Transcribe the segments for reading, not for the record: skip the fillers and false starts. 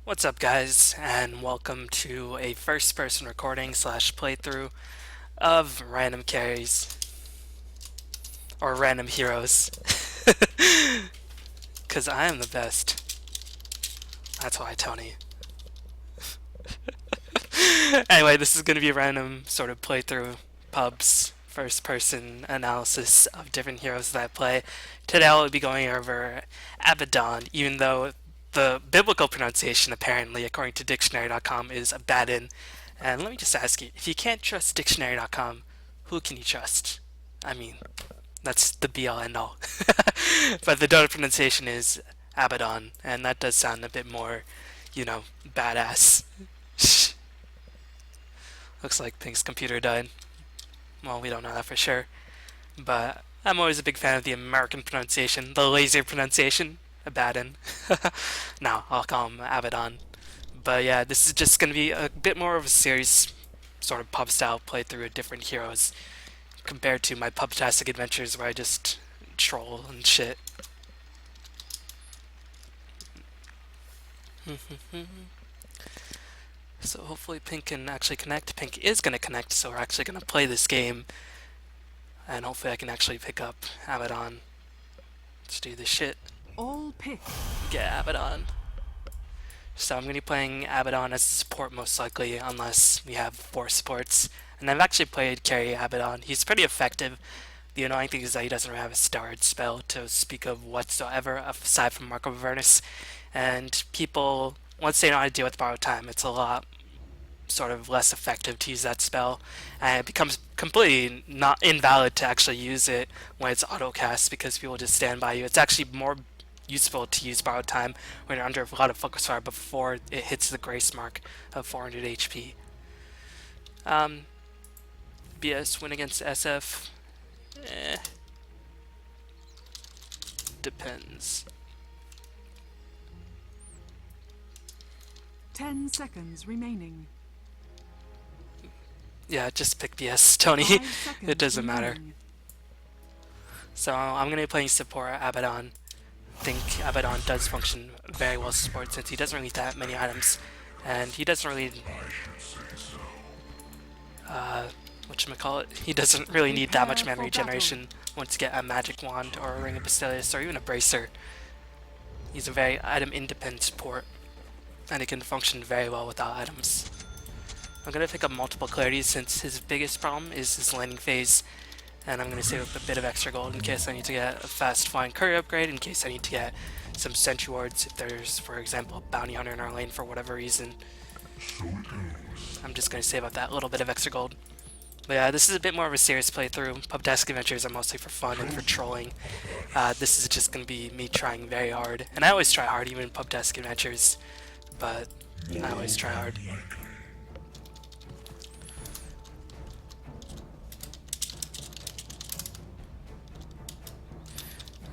What's up, guys, and welcome to a first-person recording slash playthrough of random carries or random heroes. Cause I am the best. That's why, Tony. Anyway, this is gonna be a random sort of playthrough pubs first-person analysis of different heroes that I play. Today I'll be going over Abaddon, even though the biblical pronunciation, apparently, according to dictionary.com, is Abaddon. And let me just ask you, if you can't trust dictionary.com, who can you trust? I mean, that's the be-all end-all. But the Dota pronunciation is Abaddon, and that does sound a bit more, badass. Looks like Pink's computer died. Well, we don't know that for sure. But I'm always a big fan of the American pronunciation, the laser pronunciation, Abaddon. No, I'll call him Abaddon. But yeah, this is just going to be a bit more of a serious sort of pub style playthrough of different heroes compared to my pubtastic adventures where I just troll and shit. So hopefully Pink can actually connect. Pink is going to connect, so we're actually going to play this game. And hopefully I can actually pick up Abaddon. Let's do this shit. All pick. Get Abaddon. So I'm going to be playing Abaddon as a support most likely, unless we have 4 supports. And I've actually played carry Abaddon. He's pretty effective. The annoying thing is that he doesn't really have a starred spell to speak of whatsoever, aside from Mark of Avernus. And people, once they know how to deal with borrowed time, it's a lot sort of less effective to use that spell, and it becomes completely not invalid to actually use it when it's auto cast because people just stand by you. It's actually more useful to use borrowed time when you're under a lot of focus fire before it hits the grace mark of 400 HP. BS win against SF. Depends. 10 seconds remaining. Yeah, just pick BS, Tony. 5 seconds It doesn't matter. remaining. So I'm going to be playing support Abaddon. I think Abaddon does function very well as support since he doesn't really need that many items. And he doesn't really... He doesn't really need that much mana regeneration once you get a magic wand or a ring of Basilius or even a bracer. He's a very item independent support, and he can function very well without items. I'm going to pick up multiple clarities since his biggest problem is his landing phase, and I'm going to save up a bit of extra gold in case I need to get a fast flying courier upgrade, in case I need to get some sentry wards if there's, for example, a bounty hunter in our lane for whatever reason. I'm just going to save up that little bit of extra gold. But yeah, this is a bit more of a serious playthrough. Pubtastic adventures are mostly for fun and for trolling. This is just going to be me trying very hard, and I always try hard even in Pubtastic adventures, but I always try hard.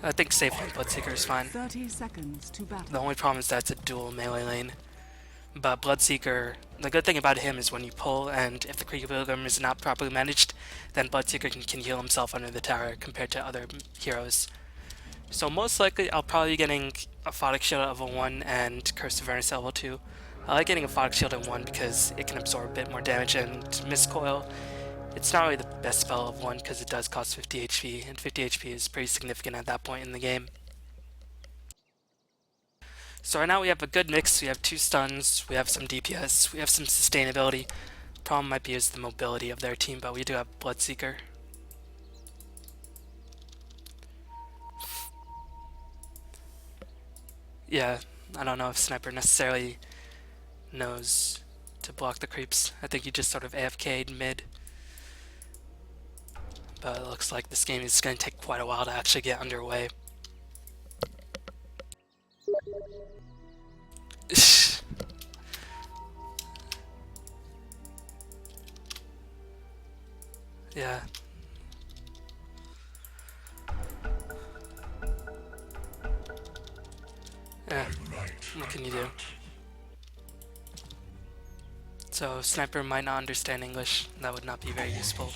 I think safe lane Bloodseeker is fine. 30 seconds to battle. The only problem is that it's a dual melee lane. But Bloodseeker, the good thing about him is when you pull and if the creep pilgrim is not properly managed, then Bloodseeker can heal himself under the tower compared to other heroes. So most likely I'll probably be getting a Photic Shield at level 1 and Curse of Avernus at level 2. I like getting a Photic Shield at 1 because it can absorb a bit more damage, and Mist Coil, it's not really the best spell of 1 because it does cost 50 HP, and 50 HP is pretty significant at that point in the game. So right now we have a good mix. We have 2 stuns, we have some DPS, we have some sustainability. Problem might be is the mobility of their team, but we do have Bloodseeker. Yeah, I don't know if Sniper necessarily knows to block the creeps. I think he just sort of AFK'd mid. But it looks like this game is going to take quite a while to actually get underway. Yeah. Yeah, what can you do? So, Sniper might not understand English. That would not be very useful.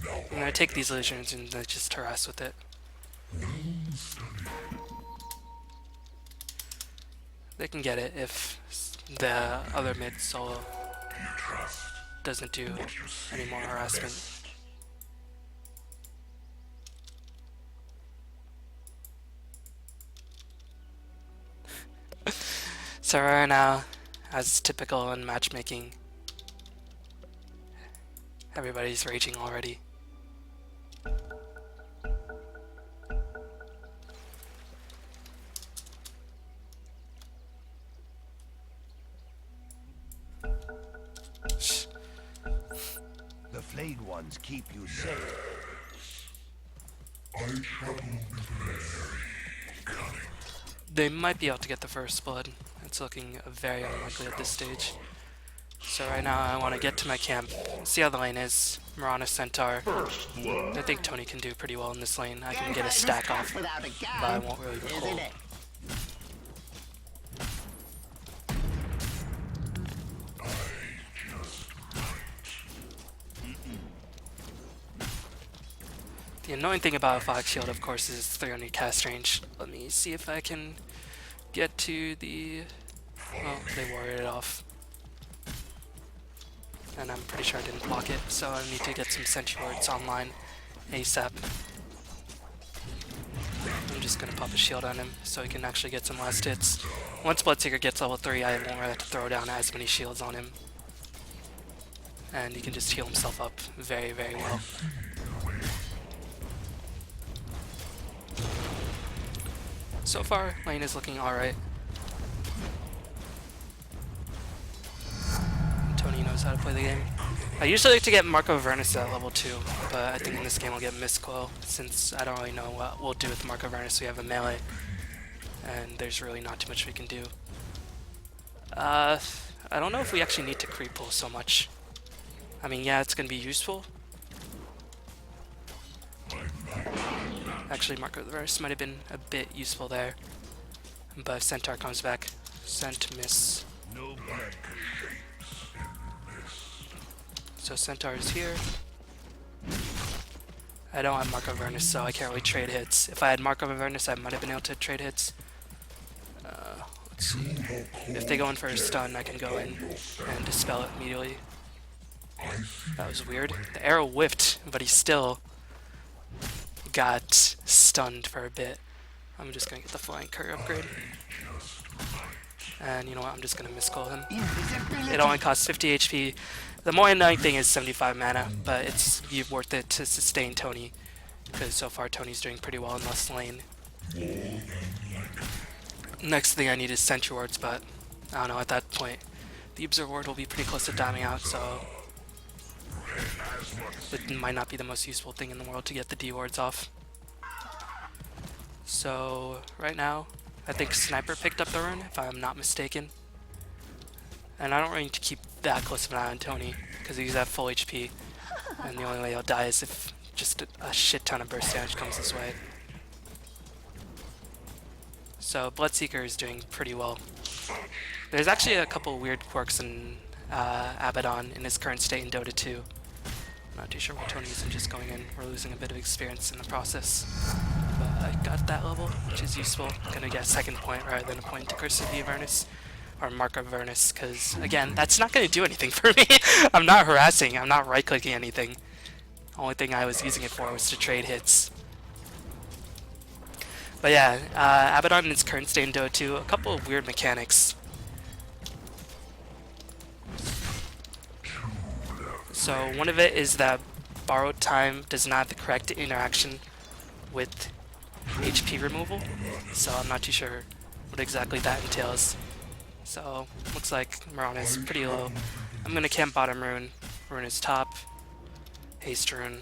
I'm gonna take these illusions and just harass with it. They can get it if the other mid solo doesn't do any more harassment. So right now, as typical in matchmaking, everybody's raging already. The flayed ones keep you safe. They might be able to get the first blood. It's looking very unlikely at this stage. So right now I want to get to my camp, see how the lane is. Mirana Centaur. I think Tony can do pretty well in this lane. I can get a stack off, but I won't really recall. The annoying thing about a Fox Shield, of course, is 300 cast range. Let me see if I can get to the... Oh, they warded it off. And I'm pretty sure I didn't block it, so I need to get some sentry wards online ASAP. I'm just gonna pop a shield on him so he can actually get some last hits. Once Bloodseeker gets level 3, I won't really have to throw down as many shields on him. And he can just heal himself up very, very well. So far, lane is looking alright. Tony knows how to play the game. I usually like to get Mark of Avernus at level 2, but I think in this game I'll get Mistcoil, since I don't really know what we'll do with Mark of Avernus. We have a melee, and there's really not too much we can do. I don't know if we actually need to creep pull so much. I mean, yeah, it's going to be useful. Actually, Mark of Avernus might have been a bit useful there, but if Centaur comes back, Cent miss. So Centaur is here. I don't have Mark of Avernus, so I can't really trade hits. If I had Mark of Avernus, I might have been able to trade hits. Let's see. If they go in for a stun, I can go in and dispel it immediately. That was weird. The arrow whiffed, but he still got stunned for a bit. I'm just gonna get the flying curry upgrade. And you know what, I'm just gonna miscall him. It only costs 50 HP. The more annoying thing is 75 mana, but it's worth it to sustain Tony, because so far Tony's doing pretty well in this lane. Next thing I need is Sentry Wards, but I don't know, at that point the Observer Ward will be pretty close to dying out, so it might not be the most useful thing in the world to get the D wards off. So right now, I think Sniper picked up the rune, if I'm not mistaken. And I don't really need to keep that close of an eye on Tony, because he's at full HP, and the only way he'll die is if just a shit ton of burst damage comes his way. So Bloodseeker is doing pretty well. There's actually a couple weird quirks in Abaddon in his current state in Dota 2. I'm not too sure what Tony is, I'm just going in. We're losing a bit of experience in the process. But I got that level, which is useful. I'm gonna get a second point rather than a point to Curse of the Avernus, or Mark of Avernus, because again, that's not gonna do anything for me. I'm not harassing, I'm not right-clicking anything. The only thing I was using it for was to trade hits. But yeah, Abaddon in its current state in Dota 2, a couple of weird mechanics. So one of it is that borrowed time does not have the correct interaction with HP removal, so I'm not too sure what exactly that entails. So looks like Mirana is pretty low. I'm gonna camp bottom rune. Rune is top. Haste rune.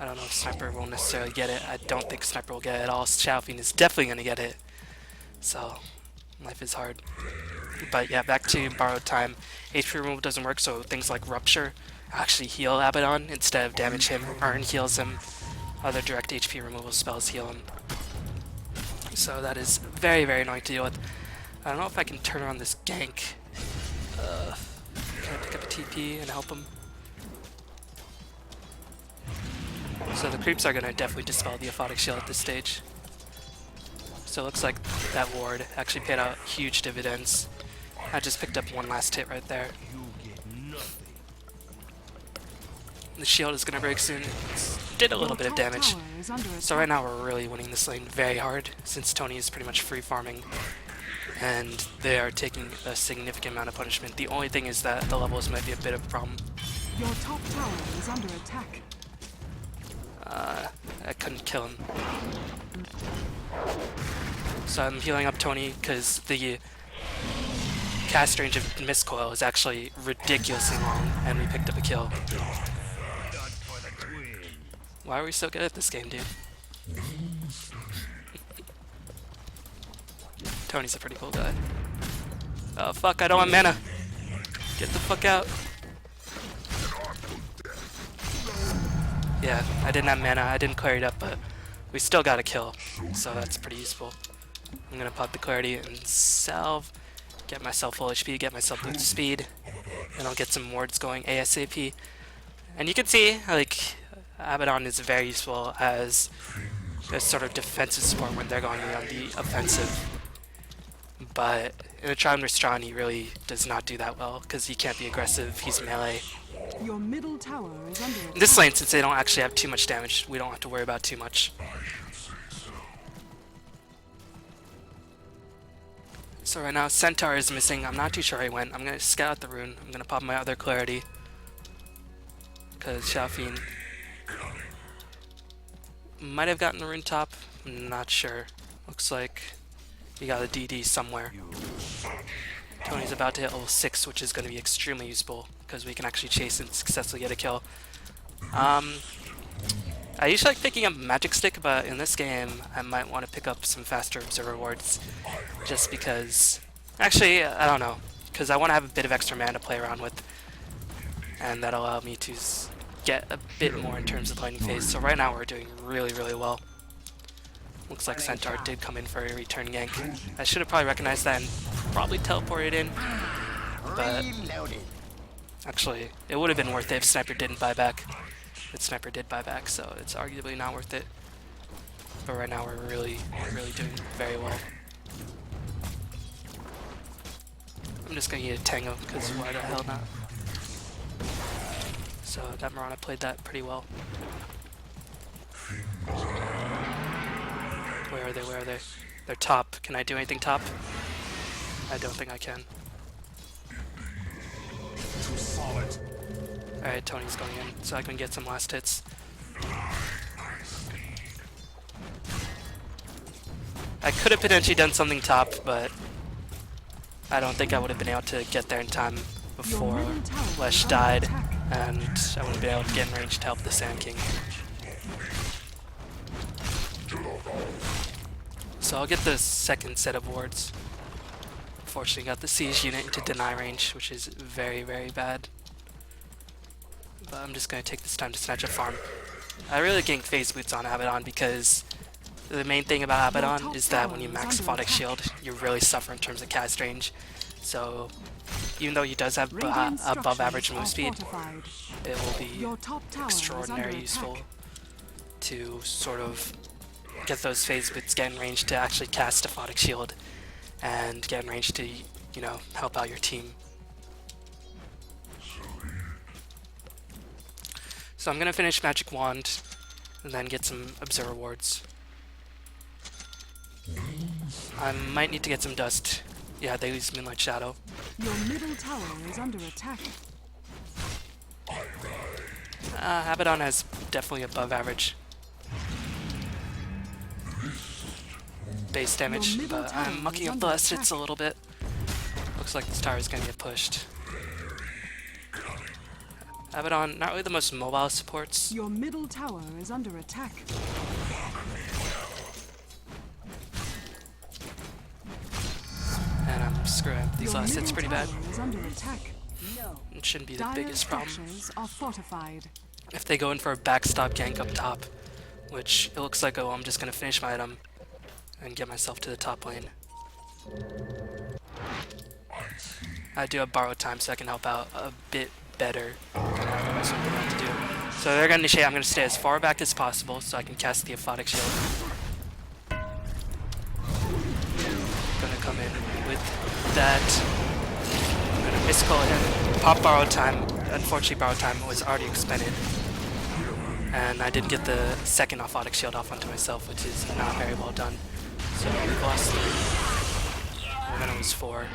I don't know if Sniper will necessarily get it. I don't think Sniper will get it at all. Xiaofeng is definitely gonna get it. So life is hard. But yeah, back to borrowed time. HP removal doesn't work, so things like Rupture actually heal Abaddon instead of damage him. Urn heals him. Other direct HP removal spells heal him. So that is very, very annoying to deal with. I don't know if I can turn around this gank. Can I pick up a TP and help him? So the creeps are going to definitely dispel the Aphotic Shield at this stage. So it looks like that ward actually paid out huge dividends. I just picked up one last hit right there. You get nothing. The shield is gonna break soon. Did a little bit of damage. So right now we're really winning this lane very hard since Tony is pretty much free farming and they are taking a significant amount of punishment. The only thing is that the levels might be a bit of a problem. Your top tower is under attack. I couldn't kill him. So I'm healing up Tony because the cast range of Mistcoil is actually ridiculously long and we picked up a kill. Why are we so good at this game, dude? Tony's a pretty cool guy. Oh fuck, I don't want mana. Get the fuck out. Yeah, I didn't have mana, I didn't clear it up, but we still got a kill. So that's pretty useful. I'm gonna pop the clarity and salve. Get myself full HP, get myself boost speed. And I'll get some wards going ASAP. And you can see, like, Abaddon is very useful as a sort of defensive support when they're going on the offensive. But in a Trial Strahd, he really does not do that well because he can't be aggressive, he's melee. Your middle tower is under attack. This lane, since they don't actually have too much damage, we don't have to worry about too much. So right now, Centaur is missing. I'm not too sure where he went. I'm going to scout out the rune. I'm going to pop my other clarity. Because Xiaofin might have gotten the rune top. I'm not sure. Looks like he got a DD somewhere. Tony's about to hit level 6, which is going to be extremely useful because we can actually chase and successfully get a kill. I usually like picking up Magic Stick, but in this game I might want to pick up some faster observer wards just because... Actually, I don't know, because I want to have a bit of extra mana to play around with and that'll allow me to get a bit more in terms of laning phase. So right now we're doing really, really well. Looks like Centaur did come in for a return gank. I should have probably recognized that and probably teleported in, but actually it would have been worth it if Sniper didn't buy back. But Sniper did buy back, so it's arguably not worth it. But right now we're really, really doing very well. I'm just gonna get a Tango, because why the hell not? So that Mirana played that pretty well. Where are they? Where are they? They're top. Can I do anything top? I don't think I can. Alright, Tony's going in, so I can get some last hits. I could have potentially done something top, but I don't think I would have been able to get there in time before Lesh died, and I wouldn't be able to get in range to help the Sand King. So I'll get the second set of wards. Unfortunately got the siege unit into deny range, which is very, very bad. But I'm just going to take this time to snatch a farm. I really ganked phase boots on Abaddon because the main thing about Abaddon is that when you max Photic Shield, you really suffer in terms of cast range. So even though he does have above average move speed, it will be extraordinarily useful to sort of get those phase boots, get in range to actually cast a Photic Shield and get in range to, you know, help out your team. So I'm gonna finish Magic Wand and then get some Observer Wards. I might need to get some Dust. Yeah, they use Moonlight Shadow. Your middle tower is under attack. Abaddon has definitely above average base damage, but I'm mucking up the last hits a little bit. Looks like this tower is gonna get pushed. Abaddon, not really the most mobile supports. Your middle tower is under attack. And I'm screwing up these last hits pretty bad. No. It shouldn't be the biggest problem. Are fortified. If they go in for a backstop gank up top, which it looks like, oh, I'm just gonna finish my item and get myself to the top lane. I do have borrowed time so I can help out a bit better. That's what they're going to do. So they're going to initiate. I'm going to stay as far back as possible so I can cast the Aphotic Shield. gonna come in with that. I'm gonna miscall him. Pop borrow time. Unfortunately, borrow time was already expended. And I didn't get the second orthotic shield off onto myself, which is not very well done. So we've lost 3. Momentum was 4.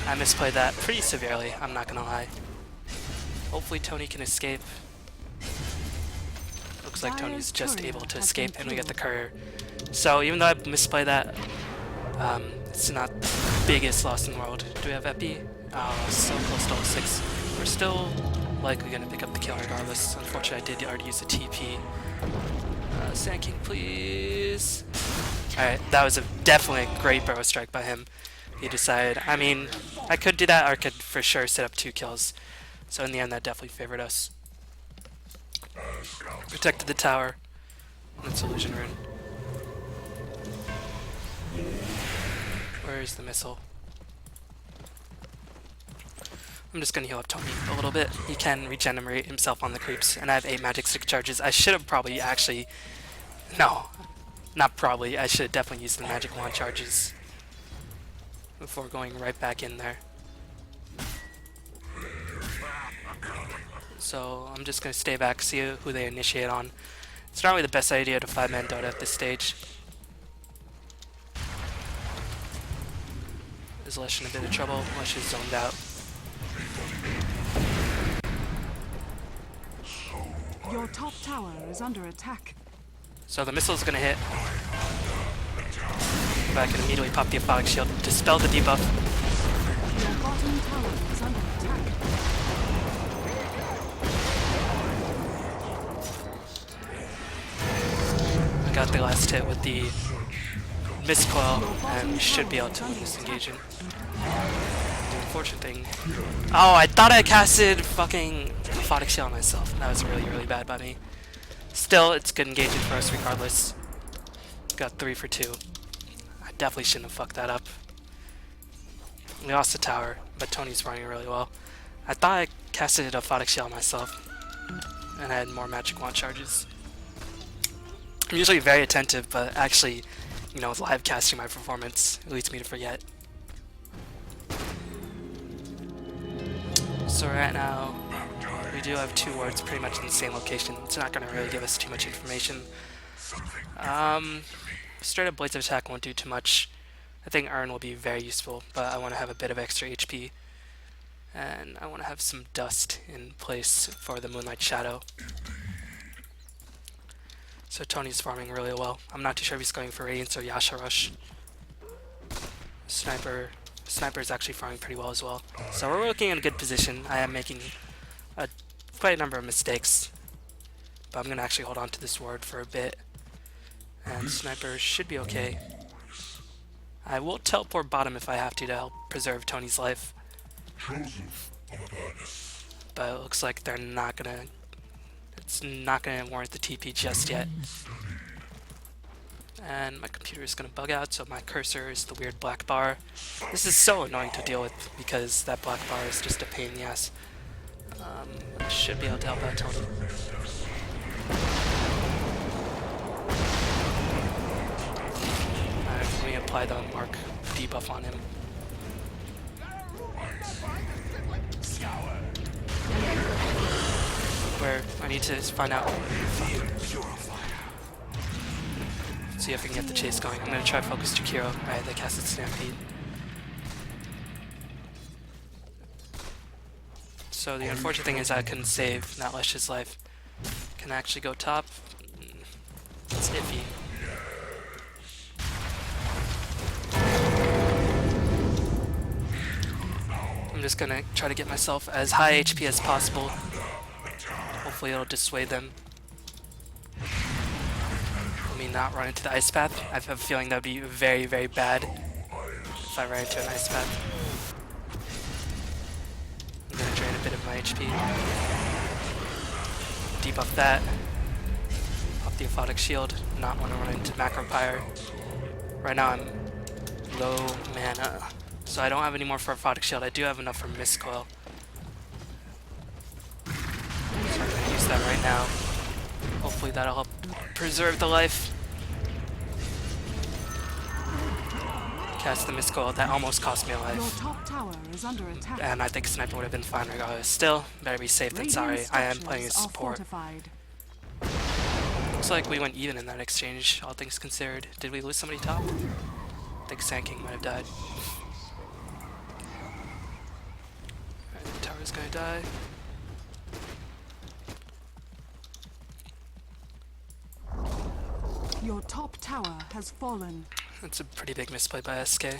I misplayed that pretty severely, I'm not gonna lie. Hopefully Tony can escape. Looks like Tony's just able to escape and we get the courier. So even though I misplayed that, it's not the biggest loss in the world. Do we have FP? Oh, so close to all 6. We're still likely going to pick up the kill regardless. Unfortunately, I did already use a TP. Sand King, please. Alright, that was definitely a great barrel strike by him. He decided, I mean, I could do that or I could for sure set up 2 kills. So in the end, that definitely favored us. Protected the tower. That's Illusion Rune. Where is the missile? I'm just gonna heal up Tony a little bit. He can regenerate himself on the creeps, and I have 8 magic stick charges. I should have probably actually... No, not probably. I should have definitely used the magic wand charges before going right back in there. So I'm just gonna stay back, see who they initiate on. It's not really the best idea to 5-man Dota at this stage. Is Lesh in a bit of trouble? Lesh is zoned out. Your top tower is under attack. So the missile's gonna hit. But I can immediately pop the Aphotic Shield, dispel the debuff. Your bottom tower is under attack. I got the last hit with the Miscoil, and we should be able to disengage him. The unfortunate thing... Oh, I thought I casted fucking Aphotic Shield on myself. That was really, really bad by me. Still, it's good engagement for us regardless. Got 3 for 2. I definitely shouldn't have fucked that up. We lost the tower, but Tony's running really well. I thought I casted a Aphotic Shield on myself, and I had more magic wand charges. I'm usually very attentive, but actually, you know, live casting my performance leads me to forget. So right now, we do have 2 wards pretty much in the same location. It's not going to really give us too much information. Straight up Blades of Attack won't do too much. I think Urn will be very useful, but I want to have a bit of extra HP. And I want to have some dust in place for the Moonlight Shadow. So Tony's farming really well. I'm not too sure if he's going for Radiance or Yasha Rush. Sniper is actually farming pretty well as well. So we're looking in a good position. I am making quite a number of mistakes, but I'm going to actually hold on to this ward for a bit. And Sniper should be okay. I will teleport bottom if I have to help preserve Tony's life. But it looks like they're not going to... It's not going to warrant the TP just yet. And my computer is going to bug out, so my cursor is the weird black bar. This is so annoying to deal with because that black bar is just a pain in the ass. I should be able to help out Tony. Alright, let me apply the mark debuff on him. Where I need to find out. See if I can get the chase going. I'm gonna try focus Jakiro. Alright, they casted Stampede. So the unfortunate thing is I couldn't save not Lesh's life. Can I actually go top? It's iffy. I'm just gonna try to get myself as high HP as possible. Hopefully it'll dissuade them. Let me not run into the ice path. I have a feeling that would be very, very bad if I ran into an ice path. I'm gonna drain a bit of my HP. Debuff that. Pop the Aphotic Shield. Not want to run into Macro Pyre. Right now I'm low mana, so I don't have any more for Aphotic Shield. I do have enough for Miscoil. So I'm gonna use that right now. Hopefully that'll help preserve the life. Cast the missile that almost cost me a Your life. top tower is under attack. And I think sniper would have been fine regardless. Still, better be safe than sorry. Radiant I am playing as structures are support. fortified. Looks like we went even in that exchange, all things considered. Did we lose somebody top? I think Sand King might have died. Alright, the tower's gonna die. Your top tower has fallen. That's a pretty big misplay by SK.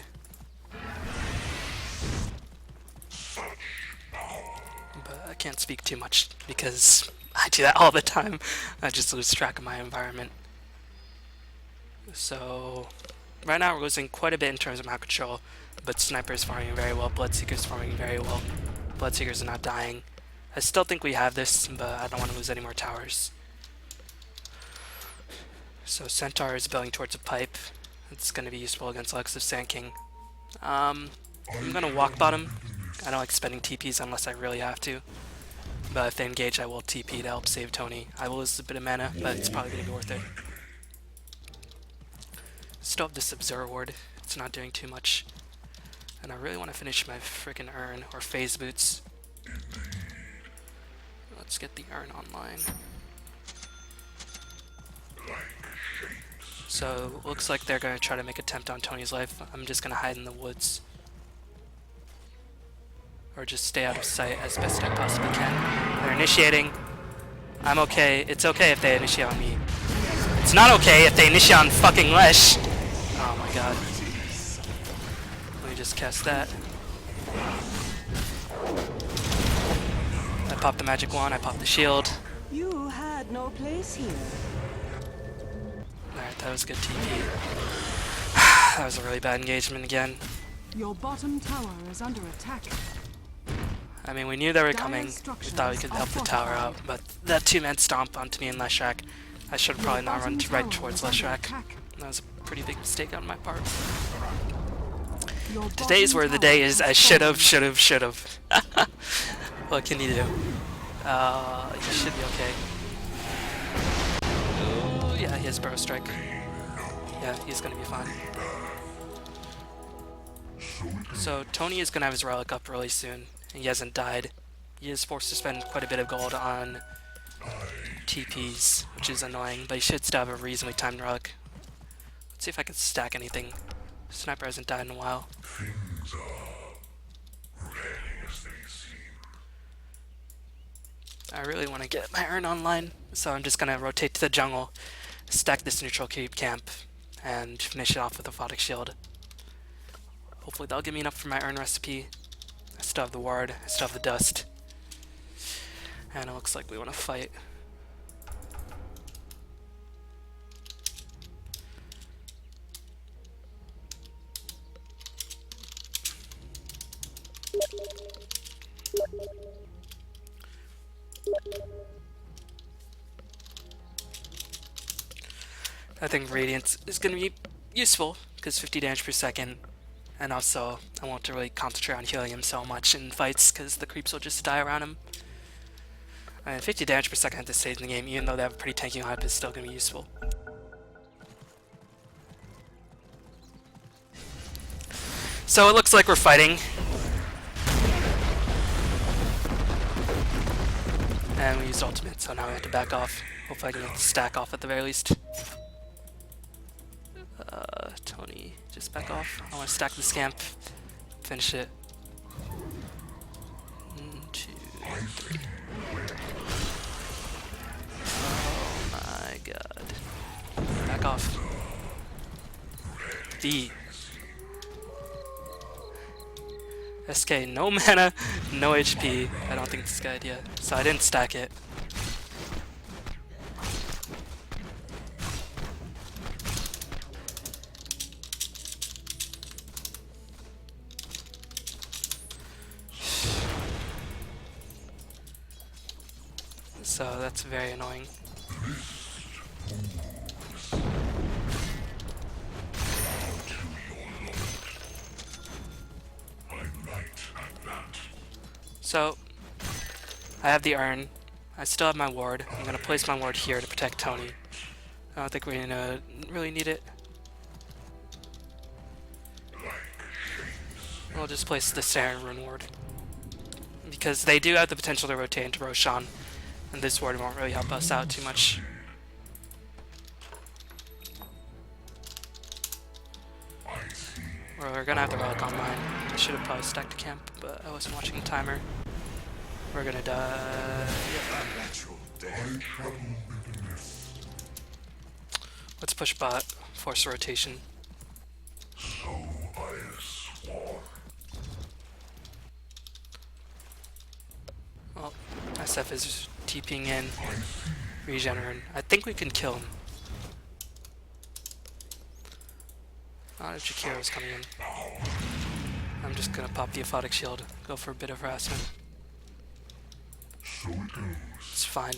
But I can't speak too much because I do that all the time. I just lose track of my environment. So right now we're losing quite a bit in terms of map control, but Sniper's farming very well, Bloodseeker's farming very well. Bloodseeker's not dying. I still think we have this, but I don't want to lose any more towers. So Centaur is building towards a pipe. It's going to be useful against Lex of Sand King. I'm going to walk bottom. I don't like spending TPs unless I really have to. But if they engage, I will TP to help save Tony. I will lose a bit of mana, but it's probably going to be worth it. Still have this Observer Ward. It's not doing too much. And I really want to finish my freaking urn or phase boots. Let's get the urn online. So, looks like they're going to try to make an attempt on Tony's life. I'm just going to hide in the woods. Or just stay out of sight as best I possibly can. They're initiating. I'm okay. It's okay if they initiate on me. It's not okay if they initiate on fucking Lesh. Oh my god. Let me just cast that. I popped the magic wand, I popped the shield. You had no place here. Alright, that was a good TP. That was a really bad engagement again. Your bottom tower is under attack. I mean, we knew they were coming. We thought we could help the tower out, but that two-man stomp onto me and Leshrac, I should have probably not run right towards Leshrac. That was a pretty big mistake on my part. Today's where the day is I should've. What can you do? You should be okay. Oh, yeah, he has Burrow Strike. Yeah, he's gonna be fine. So, Tony is gonna have his relic up really soon. He hasn't died. He is forced to spend quite a bit of gold on TPs, which is annoying, but he should still have a reasonably timed relic. Let's see if I can stack anything. Sniper hasn't died in a while. Things are rarely as they seem. I really want to get my urn online, so I'm just gonna rotate to the jungle, stack this neutral creep camp, and finish it off with a Photic Shield. Hopefully that'll give me enough for my urn recipe. I still have the ward, I still have the dust. And it looks like we want to fight. I think Radiance is going to be useful, because 50 damage per second, and also I want to really concentrate on healing him so much in fights, because the creeps will just die around him. And 50 damage per second at this stage in the game, even though they have a pretty tanky hype, is still going to be useful. So it looks like we're fighting. And we used ultimate, so now we have to back off. Hopefully I can get the stack off at the very least. Tony, just back off. I want to stack the scamp. Finish it. 1, 2, 3. Oh my god. Back off. D. SK, no mana, no HP. I don't think this is a good idea. So I didn't stack it. So that's very annoying. So I have the urn. I still have my ward. I'm gonna place my ward here to protect Tony. I don't think we're gonna really need it. We'll just place the Saren Rune Ward. Because they do have the potential to rotate into Roshan, and this ward won't really help us out too much. We're gonna have the relic online. I should have probably stacked the camp, but I wasn't watching the timer. We're gonna die. Yep. Let's push bot, force a rotation. Well, SF is TPing in, regenerating. I think we can kill him. Not if Jakiro's coming in. I'm just gonna pop the Aphotic Shield, go for a bit of harassment. It's fine.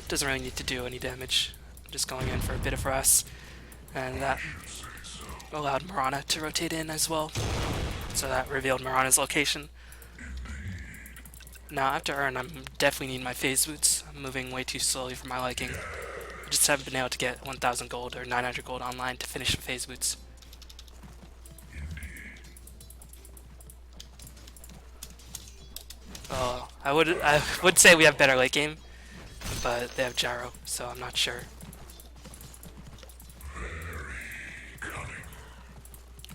Doesn't really need to do any damage. I'm just going in for a bit of harass. And that allowed Mirana to rotate in as well. So that revealed Mirana's location. Now after Urn, I'm definitely need my phase boots. I'm moving way too slowly for my liking. I just haven't been able to get 1000 gold or 900 gold online to finish the phase boots. Oh, I would say we have better late game, but they have Gyro, so I'm not sure.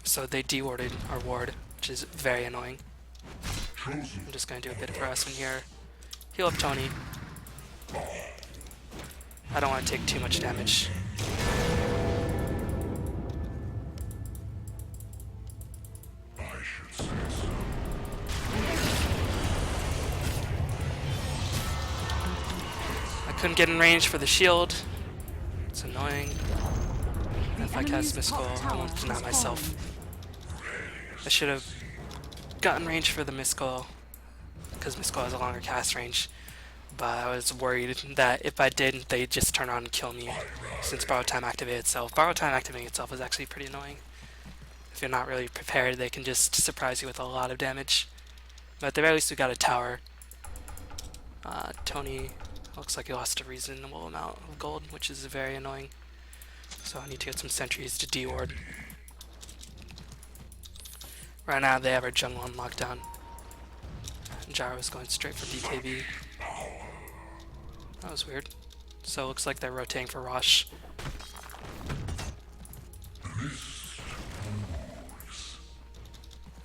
So they de-warded our ward, which is very annoying. I'm just gonna do a bit of harassment here. Heal up Tony. I don't want to take too much damage. Couldn't get in range for the shield. It's annoying. If I cast Miscall, I won't deny myself. I should have gotten range for the Miscall, because Miscall has a longer cast range. But I was worried that if I did, they'd just turn on and kill me, since Borrow Time activated itself. Borrow Time activating itself is actually pretty annoying. If you're not really prepared, they can just surprise you with a lot of damage. But at the very least, we got a tower. Tony looks like he lost a reasonable amount of gold, which is very annoying. So I need to get some sentries to de-ward. Right now they have our jungle on lockdown. Gyro's going straight for BKB. That was weird. So it looks like they're rotating for Rosh.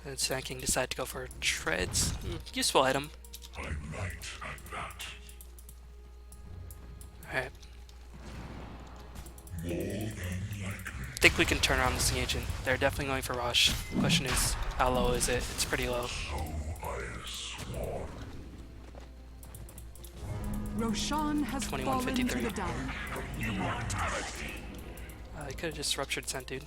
And Sanking decided to go for Treads. Useful item. Alright. I think we can turn around this agent. They're definitely going for Rosh. Question is, how low is it? It's pretty low. Roshan has fallen to the down. I could have just ruptured Scent, dude.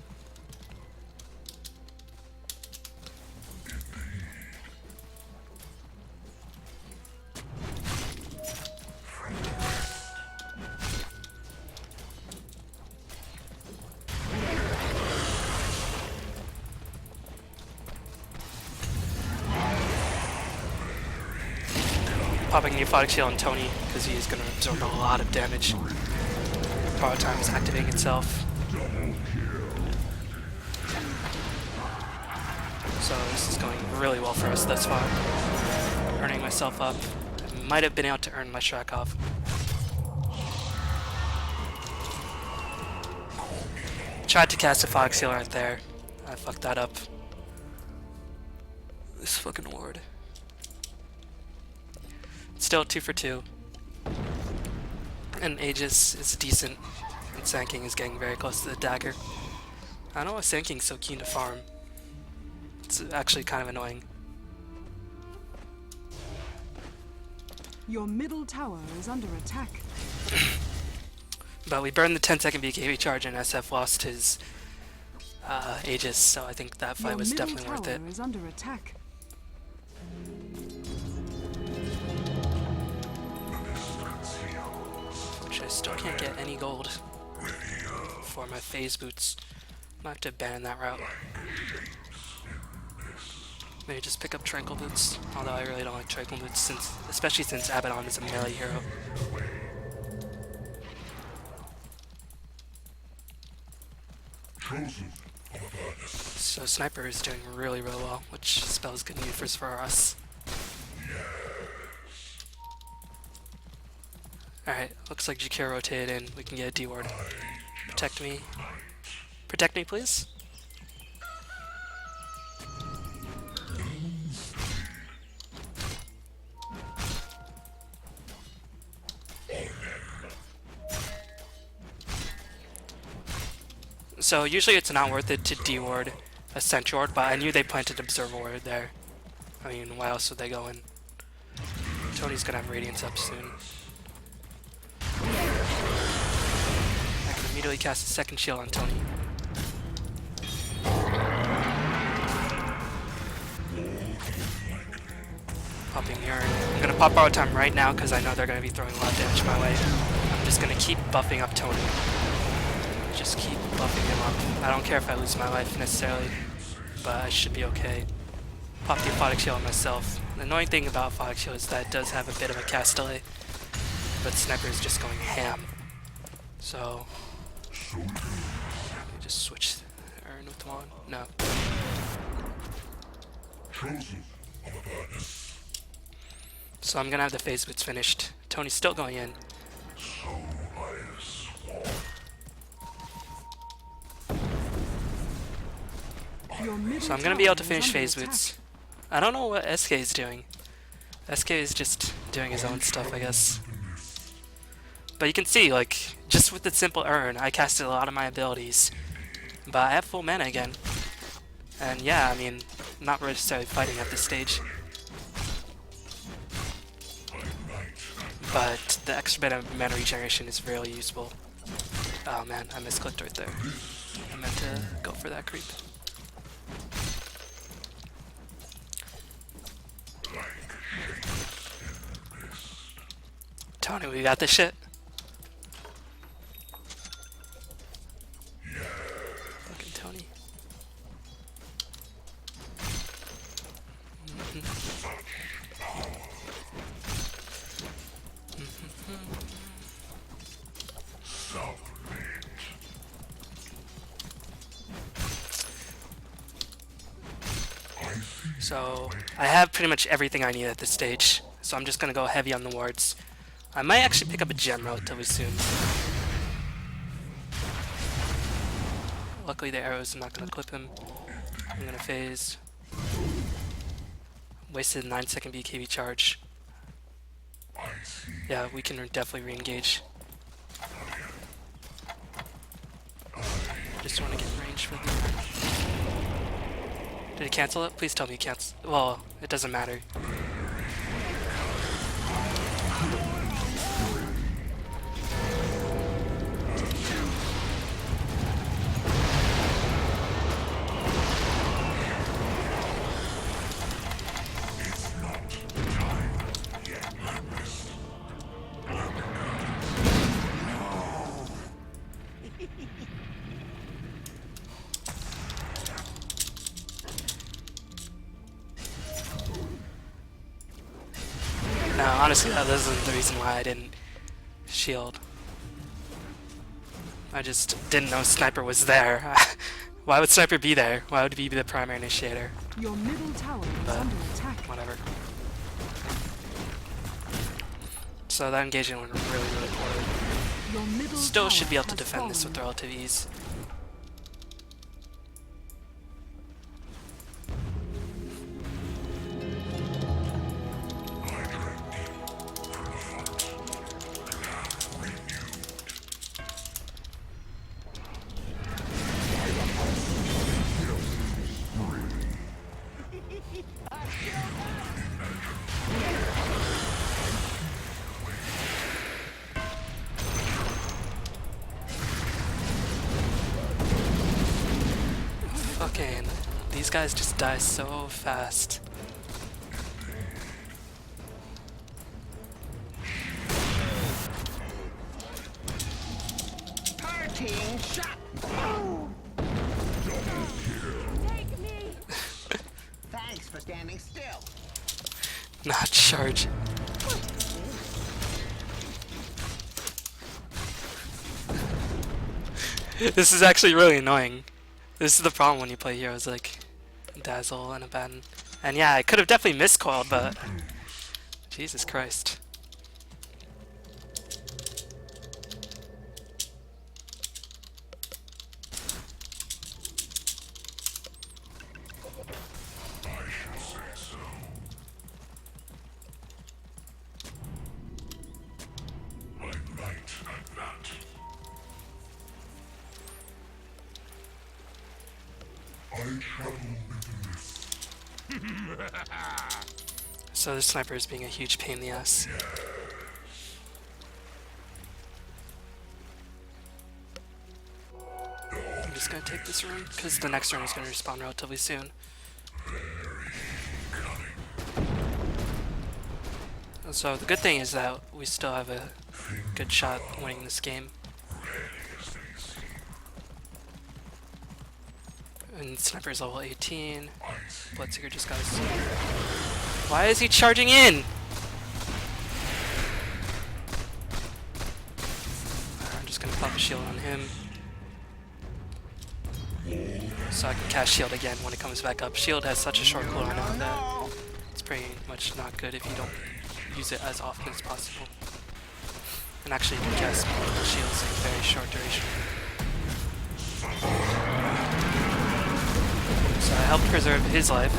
Popping the Aphotic Shield on Tony, because he is going to absorb a lot of damage. Borrow Time is activating itself. So this is going really well for us thus far. Earning myself up. I might have been able to earn my Shrek off. Tried to cast a Aphotic Shield right there. I fucked that up. This fucking ward. Still 2 for 2. And Aegis is decent. And Sanking is getting very close to the dagger. I don't know why Sanking's so keen to farm. It's actually kind of annoying. Your middle tower is under attack. But we burned the 10-second BKB charge and SF lost his Aegis, so I think that fight was definitely worth it. Your middle tower is under attack. I still can't get any gold for my phase boots. Might have to abandon that route. Maybe just pick up Tranquil boots, although I really don't like Tranquil boots, especially since Abaddon is a melee hero. So Sniper is doing really well, which spells good news for us. Alright, looks like GK rotated in. We can get a D-ward. Protect me. Protect me, please. So usually it's not worth it to D-ward a Sentry Ward, but I knew they planted Observer Ward there. I mean, why else would they go in? Tony's gonna have Radiance up soon. I can immediately cast a second shield on Tony. Popping Urn. I'm gonna pop Borrow Time right now because I know they're gonna be throwing a lot of damage my way. I'm just gonna keep buffing up Tony. Just keep buffing him up. I don't care if I lose my life necessarily, but I should be okay. Pop the Aphotic Shield on myself. The annoying thing about Aphotic Shield is that it does have a bit of a cast delay, but Sniper is just going ham. So, let me just switch Urn with one. No. So I'm gonna have the phase boots finished. Tony's still going in. So I'm gonna be able to finish phase boots. I don't know what SK is doing. SK is just doing his own stuff, I guess. But you can see, like, just with the simple Urn, I casted a lot of my abilities. But I have full mana again. And yeah, I mean, not necessarily fighting at this stage. But the extra bit of mana regeneration is really useful. Oh man, I misclicked right there. I meant to go for that creep. Tony, we got this shit. Fucking Tony. So, I have pretty much everything I need at this stage, so I'm just gonna go heavy on the wards. I might actually pick up a gem relatively soon. Luckily the arrows are not gonna clip him. I'm gonna phase. Wasted a 9-second BKB charge. Yeah, we can definitely re-engage. Just want to get range for the... Did it cancel it? Please tell me it cancel. Well, it doesn't matter. No, honestly, that isn't the reason why I didn't shield. I just didn't know Sniper was there. Why would Sniper be there? Why would he be the primary initiator? Your middle tower is under attack. Whatever. So that engagement went really poorly. Your middle Still tower should be able to has defend this with fallen. relative ease. Fucking, these guys just die so fast. Parting shot. Take me! Thanks for standing still. Not charge. This is actually really annoying. This is the problem when you play heroes like Dazzle and Abaddon. And yeah, I could have definitely miscalled, but Jesus Christ. So the sniper is being a huge pain in the ass. I'm just gonna take this room because the next room is gonna respawn relatively soon. So the good thing is that we still have a good shot winning this game. And sniper's level 18. Bloodseeker just got his... Why is he charging in? I'm just gonna pop a shield on him. So I can cast shield again when it comes back up. Shield has such a short cooldown now that it's pretty much not good if you don't use it as often as possible. And actually you can cast multiple shields in a very short duration. So I helped preserve his life.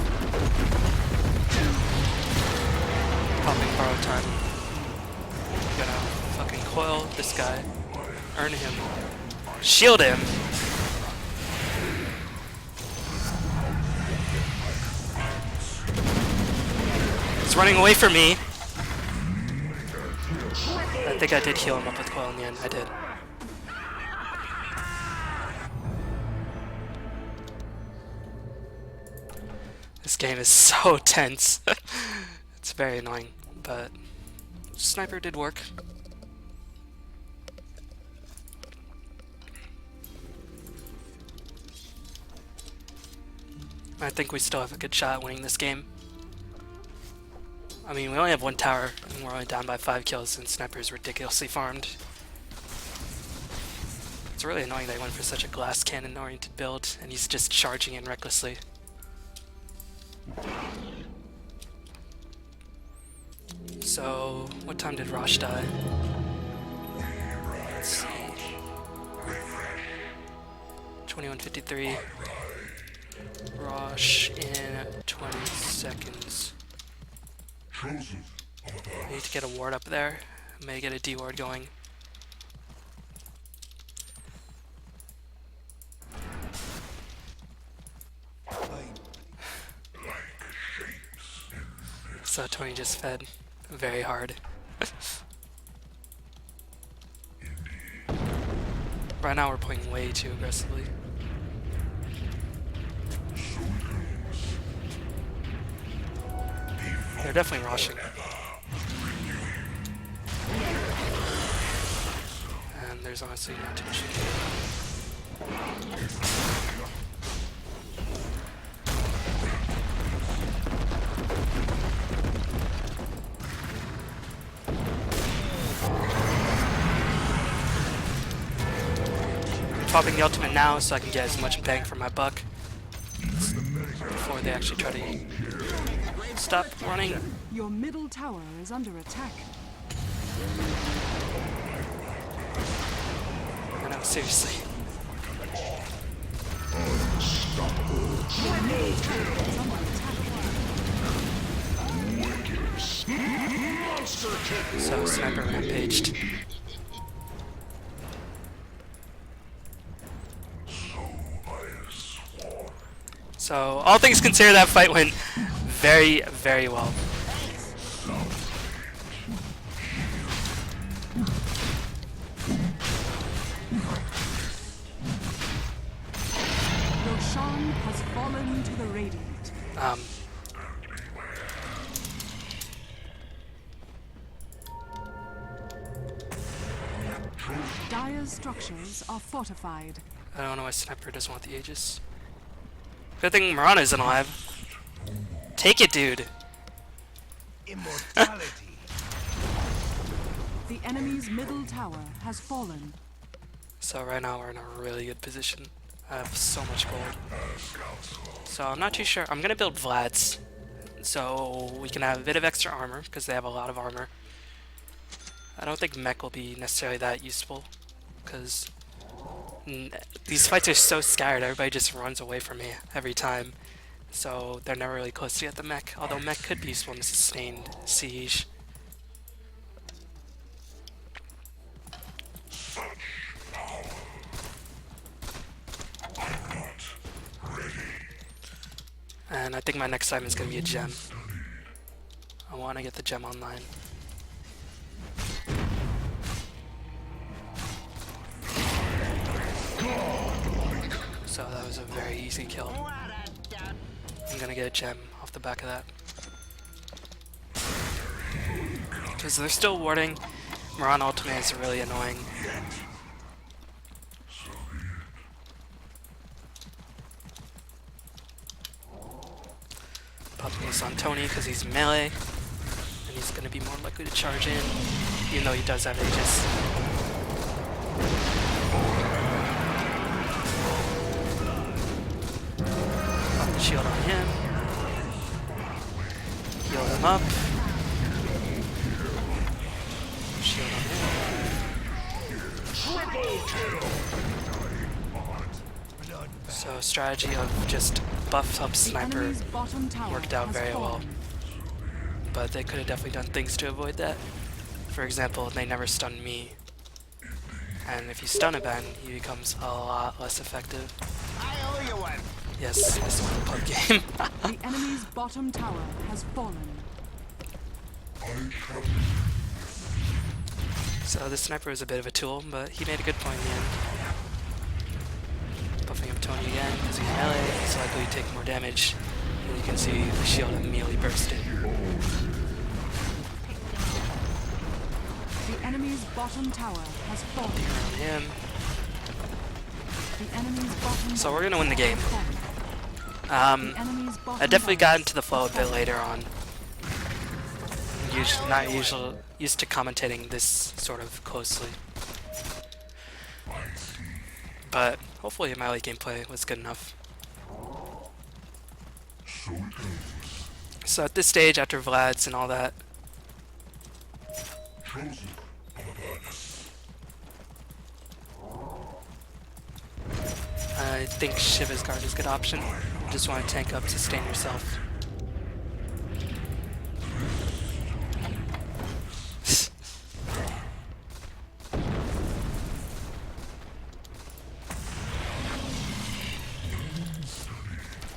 Popping borrow time. Gonna fucking coil this guy. Earn him. Shield him! He's running away from me! I think I did heal him up with coil in the end. I did. This game is so tense. It's very annoying, but sniper did work. I think we still have a good shot at winning this game. I mean, we only have one tower, and we're only down by 5 kills, and sniper is ridiculously farmed. It's really annoying that he went for such a glass cannon-oriented build, and he's just charging in recklessly. So, what time did Rosh die? Let's see. 21:53. Rosh in 20 seconds. I need to get a ward up there. I may get a D ward going. So Tony just fed very hard. Right now we're playing way too aggressively. They're definitely rushing. And there's honestly not too much to do. Popping the ultimate now so I can get as much bang for my buck before they actually try to stop running. Your middle tower is under attack. No, seriously. Your middle tower is under attack. So sniper rampaged. So all things considered, that fight went very, very well. Roshan has fallen to the Radiant. Dire's structures are fortified. I don't know why sniper doesn't want the Aegis. Good thing Mirana isn't alive. Take it, dude. Immortality. The enemy's middle tower has fallen. So right now we're in a really good position. I have so much gold. So I'm not too sure. I'm gonna build Vlad's, so we can have a bit of extra armor, because they have a lot of armor. I don't think mech will be necessarily that useful, because these fights are so scattered, everybody just runs away from me every time. So they're never really close to get the mech, although mech could be useful in a sustained siege. And I think my next time is going to be a gem. I want to get the gem online. So that was a very easy kill. I'm going to get a gem off the back of that. Because they're still warding. Moran ultimate is really annoying. Popping this on Tony because he's melee, and he's going to be more likely to charge in, even though he does have Aegis. Pop the shield on him. Heal him up. Shield on him. So strategy of just buffed up sniper worked out very well. But they could have definitely done things to avoid that. For example, they never stunned me. And if you stun a Ben, he becomes a lot less effective. I owe you one. Yes, this is a pub game. The enemy's bottom tower has fallen. So the sniper was a bit of a tool, but he made a good point in the end. Buffing up Tony again because he's melee, he's likely to take more damage. And you can see the shield immediately bursted. The enemy's bottom tower has fallen. Around him. The enemy's bottom So we're gonna win the game. The enemy's bottom I definitely tower got into the flow a bit later on. Not usually used to commentating this sort of closely. But hopefully my late gameplay was good enough. So at this stage, after Vlad's and all that, I think Shiva's guard is a good option. You just want to tank up, sustain yourself.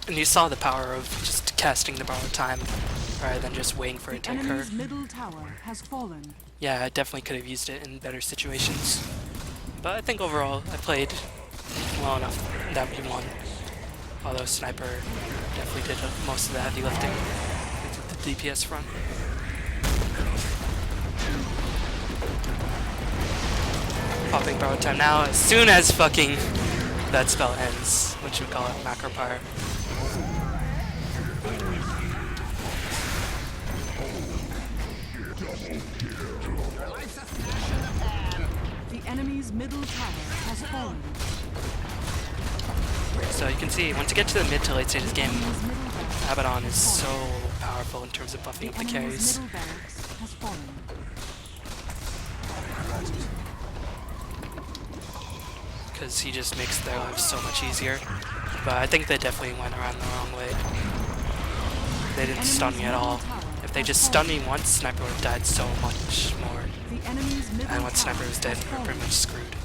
And you saw the power of just casting the borrowed time rather than just waiting for it to The occur. enemy's middle tower has fallen. Yeah, I definitely could have used it in better situations. But I think overall I played well enough that we won. Although Sniper definitely did most of the heavy lifting with the DPS front. Popping borrowed time now as soon as fucking that spell ends, which we call it macro pyre. The enemy's middle tower has fallen. So you can see, once you get to the mid to late stages game, Enemy's middle barracks Abaddon is has so fallen. powerful in terms of buffing up the enemy's carries. middle barracks has fallen. Because he just makes their lives so much easier. But I think they definitely went around the wrong way. They didn't stun me at all. If they just stunned me once, Sniper would have died so much more. The enemy's middle And once tower Sniper was dead, has we were fallen. pretty much screwed.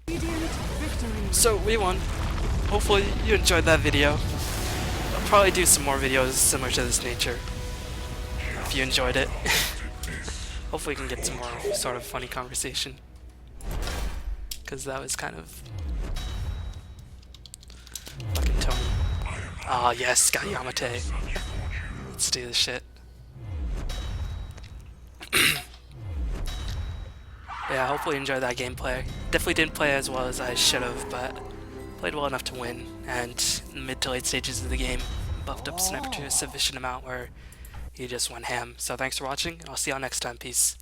Radiant victory. So we won. Hopefully you enjoyed that video. I'll probably do some more videos similar to this nature. If you enjoyed it. Hopefully we can get some more sort of funny conversation. Because that was kind of... fucking Tony. Ah yes, got Yamate. Let's do this shit. Yeah, hopefully you enjoyed that gameplay. Definitely didn't play as well as I should have, but played well enough to win. And in the mid to late stages of the game, buffed up Sniper to a sufficient amount where he just went ham. So thanks for watching, and I'll see y'all next time. Peace.